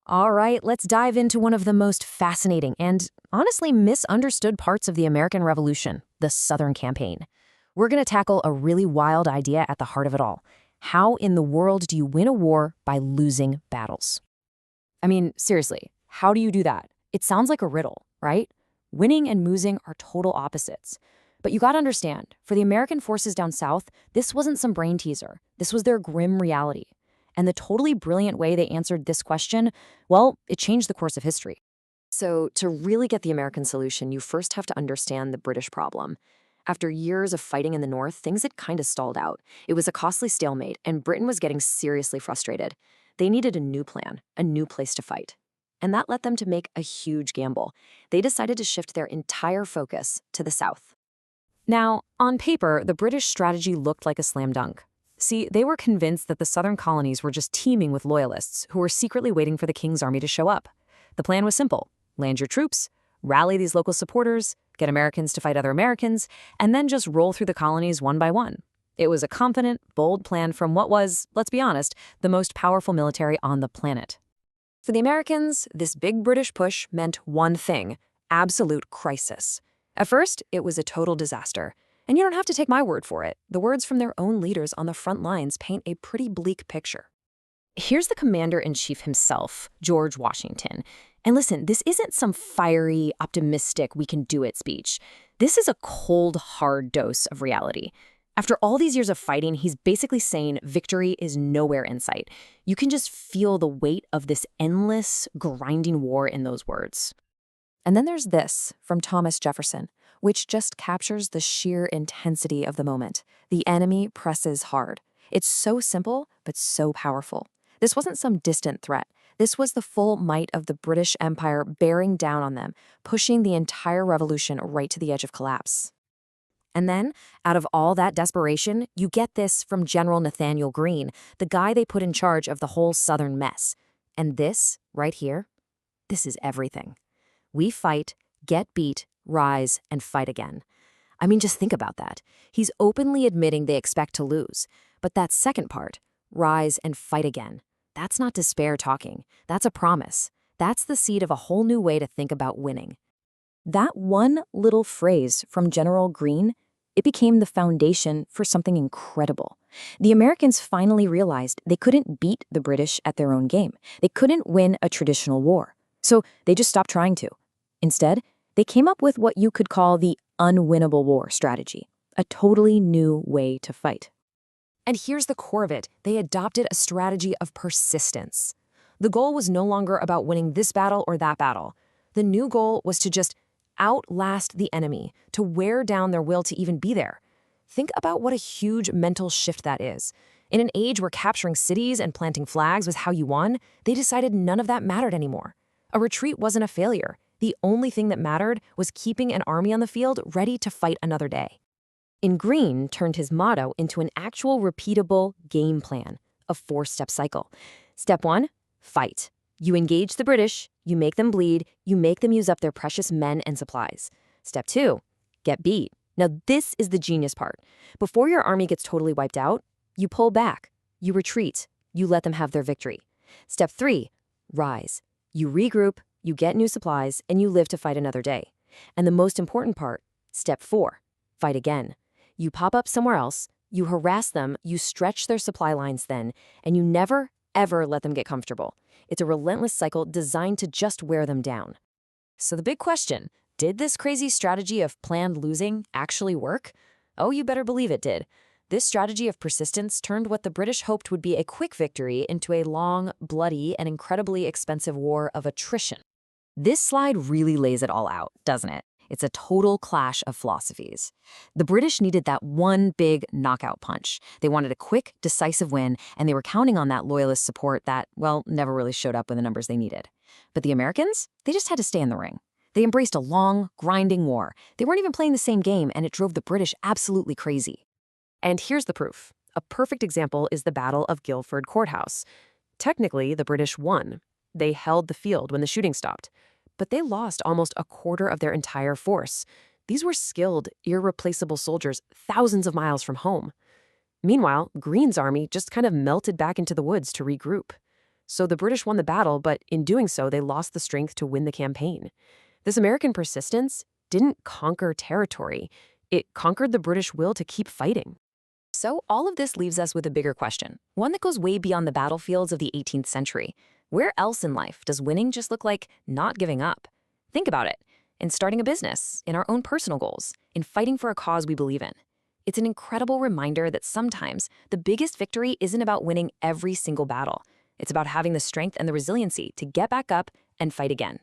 All right, let's dive into one of the most fascinating and honestly misunderstood parts of the American Revolution, the Southern Campaign. We're going to tackle a really wild idea at the heart of it all. How in the world do you win a war by losing battles? I mean, seriously, how do you do that? It sounds like a riddle, right? Winning and losing are total opposites. But you gotta understand, for the American forces down south, this wasn't some brain teaser. This was their grim reality. And the totally brilliant way they answered this question, well, it changed the course of history. So, to really get the American solution, you first have to understand the British problem. After years of fighting in the North, things had kind of stalled out. It was a costly stalemate, and Britain was getting seriously frustrated. They needed a new plan, a new place to fight. And that led them to make a huge gamble. They decided to shift their entire focus to the South. Now, on paper, the British strategy looked like a slam dunk. See, they were convinced that the southern colonies were just teeming with loyalists who were secretly waiting for the king's army to show up. The plan was simple: land your troops, rally these local supporters, get Americans to fight other Americans, and then just roll through the colonies one by one. It was a confident, bold plan from what was, let's be honest, the most powerful military on the planet. For the Americans, this big British push meant one thing: absolute crisis. At first, it was a total disaster. And you don't have to take my word for it. The words from their own leaders on the front lines paint a pretty bleak picture. Here's the commander-in-chief himself, George Washington. And listen, this isn't some fiery, optimistic, we-can-do-it speech. This is a cold, hard dose of reality. After all these years of fighting, he's basically saying victory is nowhere in sight. You can just feel the weight of this endless, grinding war in those words. And then there's this from Thomas Jefferson, which just captures the sheer intensity of the moment. The enemy presses hard. It's so simple, but so powerful. This wasn't some distant threat. This was the full might of the British Empire bearing down on them, pushing the entire revolution right to the edge of collapse. And then, out of all that desperation, you get this from General Nathanael Greene, the guy they put in charge of the whole Southern mess. And this, right here, this is everything. We fight, get beat, rise, and fight again. I mean, just think about that. He's openly admitting they expect to lose. But that second part, rise and fight again, that's not despair talking. That's a promise. That's the seed of a whole new way to think about winning. That one little phrase from General Greene, it became the foundation for something incredible. The Americans finally realized they couldn't beat the British at their own game. They couldn't win a traditional war. So they just stopped trying to. Instead, they came up with what you could call the unwinnable war strategy, a totally new way to fight. And here's the core of it. They adopted a strategy of persistence. The goal was no longer about winning this battle or that battle. The new goal was to just outlast the enemy, to wear down their will to even be there. Think about what a huge mental shift that is. In an age where capturing cities and planting flags was how you won, they decided none of that mattered anymore. A retreat wasn't a failure. The only thing that mattered was keeping an army on the field ready to fight another day. And Greene turned his motto into an actual repeatable game plan, a 4-step cycle. Step 1, fight. You engage the British, you make them bleed, you make them use up their precious men and supplies. Step 2, get beat. Now this is the genius part. Before your army gets totally wiped out, you pull back, you retreat, you let them have their victory. Step 3, rise. You regroup, you get new supplies, and you live to fight another day. And the most important part, step 4, fight again. You pop up somewhere else, you harass them, you stretch their supply lines then, and you never, ever let them get comfortable. It's a relentless cycle designed to just wear them down. So the big question, did this crazy strategy of planned losing actually work? Oh, you better believe it did. This strategy of persistence turned what the British hoped would be a quick victory into a long, bloody, and incredibly expensive war of attrition. This slide really lays it all out, doesn't it? It's a total clash of philosophies. The British needed that one big knockout punch. They wanted a quick, decisive win, and they were counting on that loyalist support that, well, never really showed up in the numbers they needed. But the Americans, they just had to stay in the ring. They embraced a long, grinding war. They weren't even playing the same game, and it drove the British absolutely crazy. And here's the proof. A perfect example is the Battle of Guilford Courthouse. Technically, the British won. They held the field when the shooting stopped. But they lost almost a quarter of their entire force. These were skilled, irreplaceable soldiers thousands of miles from home. Meanwhile, Greene's army just kind of melted back into the woods to regroup. So the British won the battle, but in doing so, they lost the strength to win the campaign. This American persistence didn't conquer territory. It conquered the British will to keep fighting. So all of this leaves us with a bigger question, one that goes way beyond the battlefields of the 18th century. Where else in life does winning just look like not giving up? Think about it. In starting a business, in our own personal goals, in fighting for a cause we believe in. It's an incredible reminder that sometimes the biggest victory isn't about winning every single battle. It's about having the strength and the resiliency to get back up and fight again.